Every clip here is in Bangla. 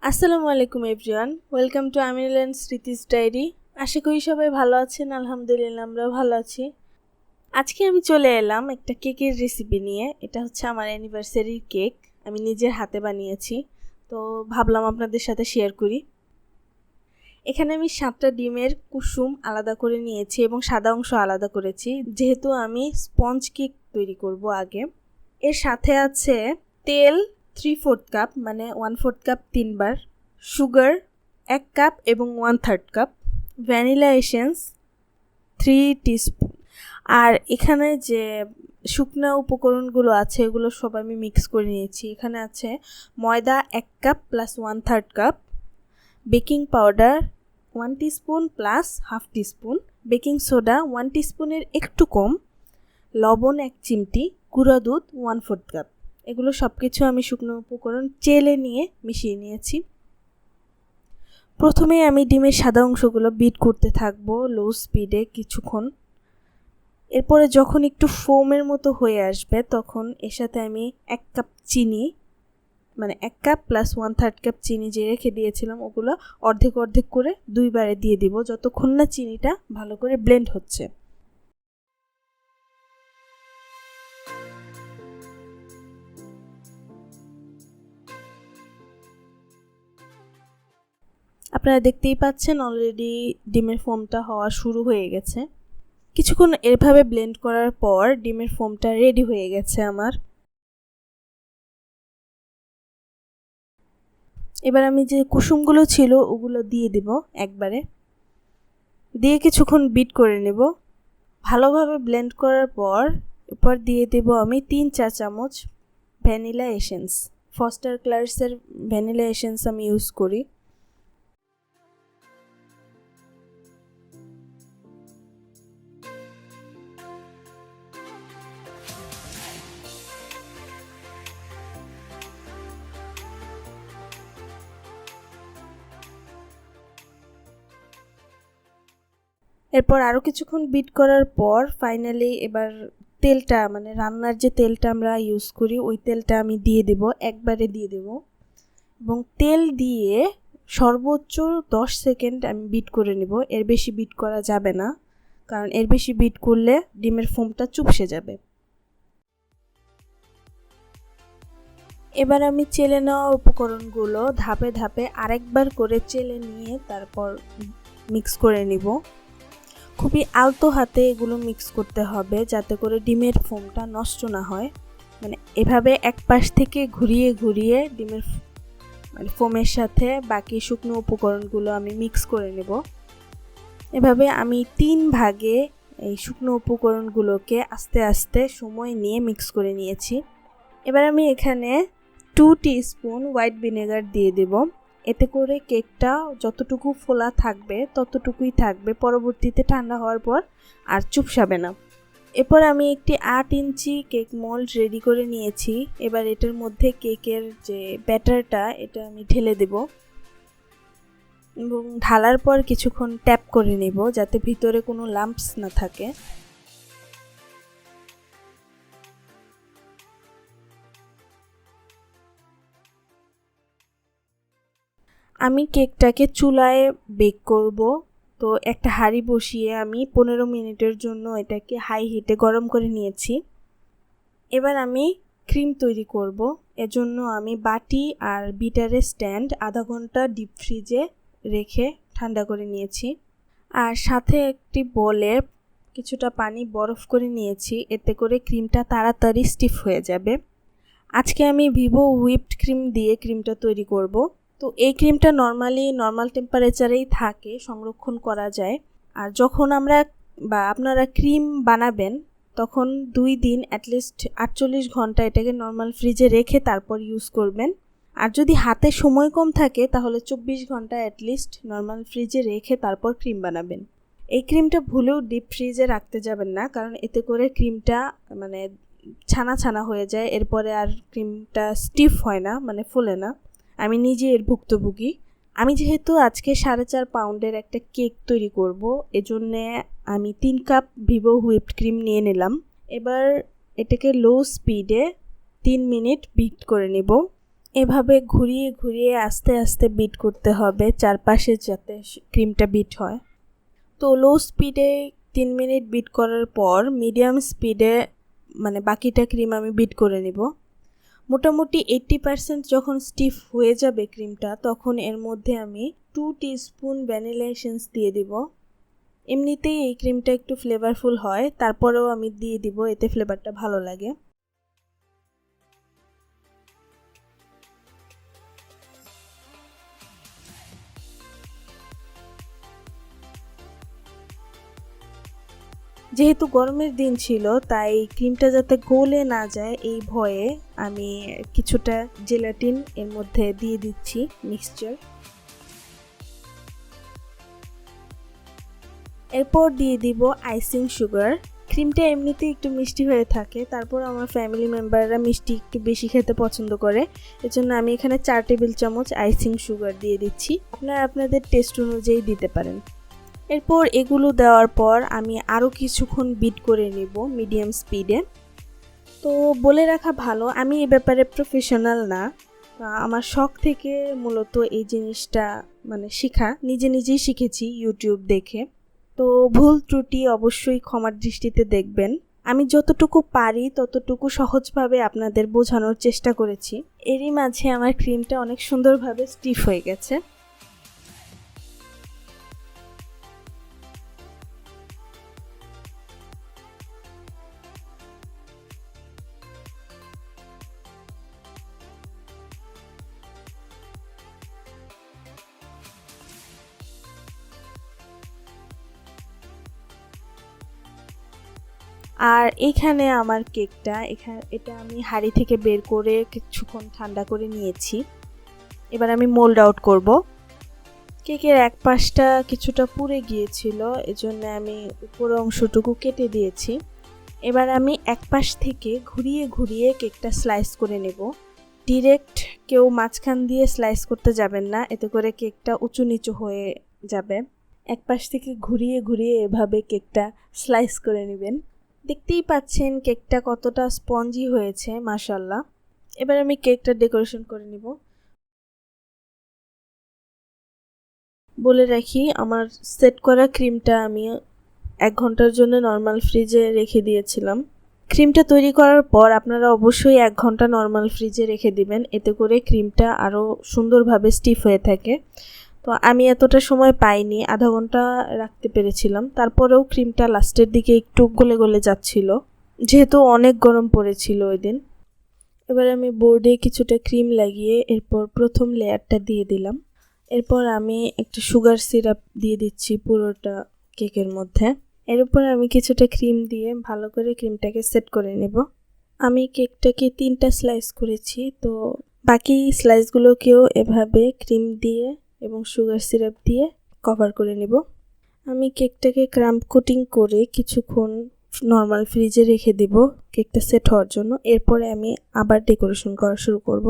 আসসালামু আলাইকুম everyone, welcome to Aminul and Smriti's diary. আশা করি সবাই ভালো আছেন। আলহামদুলিল্লাহ আমরাও ভালো আছি। আজকে আমি চলে এলাম একটা কেকের রেসিপি নিয়ে। এটা হচ্ছে আমার অ্যানিভার্সারির কেক, আমি নিজের হাতে বানিয়েছি, তো ভাবলাম আপনাদের সাথে শেয়ার করি। এখানে আমি 7টা ডিমের কুসুম আলাদা করে নিয়েছি এবং সাদা অংশ আলাদা করেছি, যেহেতু আমি স্পঞ্জ কেক তৈরি করব আগে। এর সাথে আছে তেল 3/4 কাপ, মানে 1/4 কাপ 3 বার, সুগার 1 কাপ এবং 1/3 কাপ, ভ্যানিলা এসেন্স 3 টিস্পুন। আর এখানে যে শুকনা উপকরণগুলো আছে এগুলো সব আমি মিক্স করে নিয়েছি। এখানে আছে ময়দা 1 cup plus 1/3 cup, baking powder 1 teaspoon plus half teaspoon, baking soda 1 টিস্পুনের একটু কম, লবণ 1 চিমটি, গুঁড়া দুধ 1/4 কাপ। এগুলো সব কিছু আমি শুকনো উপকরণ চেলে নিয়ে মিশিয়ে নিয়েছি। প্রথমে আমি ডিমের সাদা অংশগুলো বিট করতে থাকবো লো স্পিডে কিছুক্ষণ। এরপরে যখন একটু ফোমের মতো হয়ে আসবে তখন এর সাথে আমি 1 কাপ চিনি, মানে 1 কাপ প্লাস 1/3 কাপ চিনি যে রেখে দিয়েছিলাম ওগুলো অর্ধেক অর্ধেক করে 2 বারে দিয়ে দিব, যতক্ষণ না চিনিটা ভালো করে ব্লেন্ড হচ্ছে। আপনারা দেখতেই পাচ্ছেন অলরেডি ডিমের ফোমটা হওয়া শুরু হয়ে গেছে। কিছুক্ষণ এভাবে ব্লেন্ড করার পর ডিমের ফোমটা রেডি হয়ে গেছে আমার। এবার আমি যে কুসুমগুলো ছিল ওগুলো দিয়ে দিব একবারে, দিয়ে কিছুক্ষণ বিট করে নেব। ভালোভাবে ব্লেন্ড করার পর এরপর দিয়ে দেব আমি 3 চা চামচ ভ্যানিলা এসেন্স। ফস্টার ক্লার্কসের ভ্যানিলা এসেন্স আমি ইউজ করি। এরপর আরও কিছুক্ষণ বিট করার পর ফাইনালি এবার তেলটা, মানে রান্নার যে তেলটা আমরা ইউজ করি ওই তেলটা আমি দিয়ে দেব, একবারে দিয়ে দেব। এবং তেল দিয়ে সর্বোচ্চ 10 সেকেন্ড আমি বিট করে নেব। এর বেশি বিট করা যাবে না, কারণ এর বেশি বিট করলে ডিমের ফোমটা চুপসে যাবে। এবার আমি চেলে নেওয়া উপকরণগুলো ধাপে ধাপে আরেকবার করে চেলে নিয়ে তারপর মিক্স করে নিব। খুবই আলতো হাতে এগুলো মিক্স করতে হবে যাতে করে ডিমের ফোমটা নষ্ট না হয়। মানে এভাবে এক পাশ থেকে ঘুরিয়ে ঘুরিয়ে ডিমের মানে ফোমের সাথে বাকি শুকনো উপকরণগুলো আমি মিক্স করে নেব। এভাবে আমি 3 ভাগে এই শুকনো উপকরণগুলোকে আস্তে আস্তে সময় নিয়ে মিক্স করে নিয়েছি। এবার আমি এখানে 2 টিস্পুন হোয়াইট ভিনেগার দিয়ে দেব। এতে করে কেকটা যতটুকু ফোলা থাকবে ততটুকুই থাকবে, পরবর্তীতে ঠান্ডা হওয়ার পর আর চুপসাবে না। এরপর আমি একটি 8 ইঞ্চি কেক মোল্ড রেডি করে নিয়েছি। এবার এটার মধ্যে কেকের যে ব্যাটারটা এটা আমি ঢেলে দেব এবং ঢালার পর কিছুক্ষণ ট্যাপ করে নেব যাতে ভিতরে কোনো লাম্পস না থাকে। আমি কেকটাকে চুলায় বেক করব, তো একটা হাঁড়ি বসিয়ে আমি 15 মিনিটের জন্য এটাকে হাই হিটে গরম করে নিয়েছি। এবার আমি ক্রিম তৈরি করব। এজন্য আমি বাটি আর বিটারের স্ট্যান্ড আধা ঘন্টা ডিপ ফ্রিজে রেখে ঠান্ডা করে নিয়েছি। আর সাথে একটি বলে কিছুটা পানি বরফ করে নিয়েছি, এতে করে ক্রিমটা তাড়াতাড়ি স্টিফ হয়ে যাবে। আজকে আমি ভিভো হুইপড ক্রিম দিয়ে ক্রিমটা তৈরি করব। তো এই ক্রিমটা নর্মাল টেম্পারেচারেই থাকে, সংরক্ষণ করা যায়। আর যখন আপনারা ক্রিম বানাবেন তখন 2 দিন অ্যাটলিস্ট 48 ঘন্টা এটাকে নর্মাল ফ্রিজে রেখে তারপর ইউজ করবেন। আর যদি হাতে সময় কম থাকে তাহলে 24 ঘন্টা অ্যাটলিস্ট নর্মাল ফ্রিজে রেখে তারপর ক্রিম বানাবেন। এই ক্রিমটা ভুলেও ডিপ ফ্রিজে রাখতে যাবেন না, কারণ এতে করে ক্রিমটা মানে ছানা ছানা হয়ে যায়, এরপরে আর ক্রিমটা স্টিফ হয় না, মানে ফুলে না। আমি নিজে এর ভুক্তভোগী। আমি যেহেতু আজকে 4.5 পাউন্ডের একটা কেক তৈরি করব, এজন্যে আমি 3 কাপ ভিভো হুইপড ক্রিম নিয়ে নিলাম। এবার এটাকে লো স্পিডে 3 মিনিট বিট করে নেব। এভাবে ঘুরিয়ে ঘুরিয়ে আস্তে আস্তে বিট করতে হবে চারপাশে, যাতে ক্রিমটা বিট হয়। তো লো স্পিডে 3 মিনিট বিট করার পর মিডিয়াম স্পিডে মানে বাকিটা ক্রিম আমি বিট করে নিব। মোটামুটি 80% যখন স্টিফ হয়ে যাবে ক্রিমটা, তখন এর মধ্যে আমি 2 টিস্পুন ভ্যানিলা এসেন্স দিয়ে দিব। এমনিতেই এই ক্রিমটা একটু ফ্লেভারফুল হয়, তারপরেও আমি দিয়ে দিব, এতে ফ্লেভারটা ভালো লাগে। যেহেতু গরমের দিন ছিল, তাই ক্রিমটা যাতে গলে না যায় এই ভয়ে আমি কিছুটা জেলাটিন এর মধ্যে দিয়ে দিচ্ছি মিক্সচার। এরপর দিয়ে দিব আইসিং সুগার। ক্রিমটা এমনিতেই একটু মিষ্টি হয়ে থাকে, তারপর আমার ফ্যামিলি মেম্বাররা মিষ্টি একটু বেশি খেতে পছন্দ করে, এজন্য আমি এখানে 4 টেবিল চামচ আইসিং সুগার দিয়ে দিচ্ছি। আপনারা আপনাদের টেস্ট অনুযায়ী দিতে পারেন। এরপর এগুলো দেওয়ার পর আমি আরও কিছুক্ষণ বিট করে নেব মিডিয়াম স্পিডে। তো বলে রাখা ভালো, আমি এই ব্যাপারে প্রফেশনাল না, আমার শখ থেকে মূলত এই জিনিসটা মানে শেখা, নিজেই শিখেছি ইউটিউব দেখে। তো ভুল ত্রুটি অবশ্যই ক্ষমার দৃষ্টিতে দেখবেন। আমি যতটুকু পারি ততটুকু সহজভাবে আপনাদের বোঝানোর চেষ্টা করেছি। এরই মাঝে আমার ক্রিমটা অনেক সুন্দরভাবে স্টিফ হয়ে গেছে। আর এখানে আমার কেকটা এটা আমি হাঁড়ি থেকে বের করে কিছুক্ষণ ঠান্ডা করে নিয়েছি। এবার আমি মোল্ড আউট করব। কেকের এক পাশটা কিছুটা পুড়ে গিয়েছিল, এজন্য আমি উপরের অংশটুকু কেটে দিয়েছি। এবার আমি এক পাশ থেকে ঘুরিয়ে ঘুরিয়ে কেকটা স্লাইস করে নেব। ডিরেক্ট কেউ মাঝখান দিয়ে স্লাইস করতে যাবেন না, এতে করে কেকটা উঁচু নিচু হয়ে যাবে। এক পাশ থেকে ঘুরিয়ে ঘুরিয়ে এভাবে কেকটা স্লাইস করে নেবেন। দেখতেই পাচ্ছেন কেকটা কতটা স্পঞ্জি হয়েছে, মাশাআল্লাহ। এবার আমি কেকটা ডেকোরেশন করে নিব। বলে রাখি, আমার সেট করা ক্রিমটা আমি 1 ঘন্টার জন্য নর্মাল ফ্রিজে রেখে দিয়েছিলাম। ক্রিমটা তৈরি করার পর আপনারা অবশ্যই 1 ঘন্টা নর্মাল ফ্রিজে রেখে দিবেন, এতে করে ক্রিমটা আরও সুন্দরভাবে স্টিফ হয়ে থাকে। তো আমি এতটা সময় পাইনি, আধা ঘন্টা রাখতে পেরেছিলাম, তারপরেও ক্রিমটা লাস্টের দিকে একটু গলে গলে যাচ্ছিল, যেহেতু অনেক গরম পড়েছিল ওই দিন। এবার আমি বোর্ডে কিছুটা ক্রিম লাগিয়ে এরপর প্রথম লেয়ারটা দিয়ে দিলাম। এরপর আমি একটা সুগার সিরাপ দিয়ে দিচ্ছি পুরোটা কেকের মধ্যে। এর উপর আমি কিছুটা ক্রিম দিয়ে ভালো করে ক্রিমটাকে সেট করে নেব। আমি কেকটাকে 3টা স্লাইস করেছি, তো বাকি স্লাইসগুলোকেও এভাবে ক্রিম দিয়ে এবং সুগার সিরাপ দিয়ে কভার করে নেব। আমি কেকটাকে ক্রাম্ব কোটিং করে কিছুক্ষণ নর্মাল ফ্রিজে রেখে দেব কেকটা সেট হওয়ার জন্য। এরপরে আমি আবার ডেকোরেশন করা শুরু করব।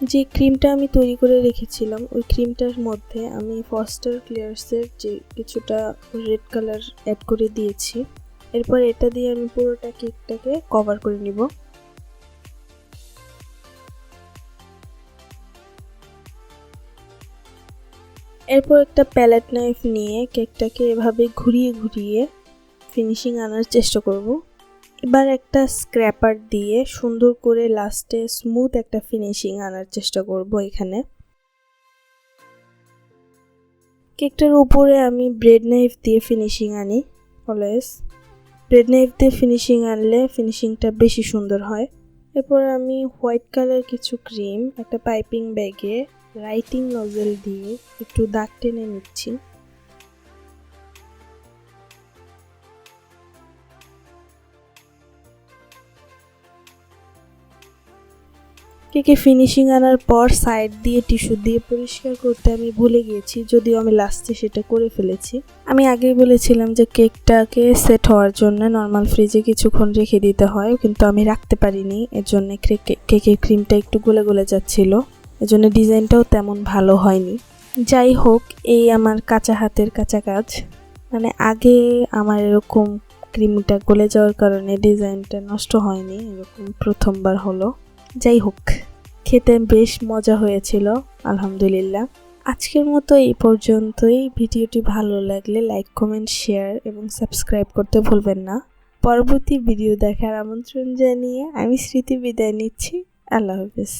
যে ক্রিমটা আমি তৈরি করে রেখেছিলাম, ওই ক্রিমটার মধ্যে আমি ফস্টার ক্লিয়ার্সের যে কিছুটা রেড কালার অ্যাড করে দিয়েছি। এরপর এটা দিয়ে আমি পুরোটা কেকটাকে কভার করে নিব। এরপর একটা প্যালেট নাইফ নিয়ে কেকটাকে এভাবে ঘুরিয়ে ঘুরিয়ে ফিনিশিং আনার চেষ্টা করব। এবার একটা স্ক্র্যাপার দিয়ে সুন্দর করে লাস্টে স্মুথ একটা ফিনিশিং আনার চেষ্টা করব। এখানে কেকটার উপরে আমি ব্রেড নাইফ দিয়ে ফিনিশিং আনি। অলওয়েজ ব্রেড নাইফ দিয়ে ফিনিশিং আনলে ফিনিশিংটা বেশি সুন্দর হয়। এরপর আমি হোয়াইট কালার কিছু ক্রিম একটা পাইপিং ব্যাগে রাইটিং নজেল দিয়ে একটু দাগ টেনে নিচ্ছি। কেকে ফিনিশিং আনার পর সাইড দিয়ে টিস্যু দিয়ে পরিষ্কার করতে আমি ভুলে গিয়েছি, যদিও আমি লাস্টে সেটা করে ফেলেছি। আমি আগেই বলেছিলাম যে কেকটাকে সেট হওয়ার জন্য নর্মাল ফ্রিজে কিছুক্ষণ রেখে দিতে হয়, কিন্তু আমি রাখতে পারিনি। এর জন্য কেকের ক্রিমটা একটু গলে গলে যাচ্ছিল, এজন্য ডিজাইনটাও তেমন ভালো হয়নি। যাই হোক, এই আমার কাঁচা হাতের কাঁচা কাজ। মানে আগে আমার এরকম ক্রিমটা গলে যাওয়ার কারণে ডিজাইনটা নষ্ট হয়নি, এরকম প্রথমবার হলো। যাই হোক, খেতে বেশ মজা হয়েছিল, আলহামদুলিল্লাহ। আজকের মতো এই পর্যন্তই। ভিডিওটি ভালো লাগলে লাইক, কমেন্ট, শেয়ার এবং সাবস্ক্রাইব করতে ভুলবেন না। পরবর্তী ভিডিও দেখার আমন্ত্রণ জানিয়ে আমি স্মৃতি বিদায় নিচ্ছি। আল্লাহ হাফেজ।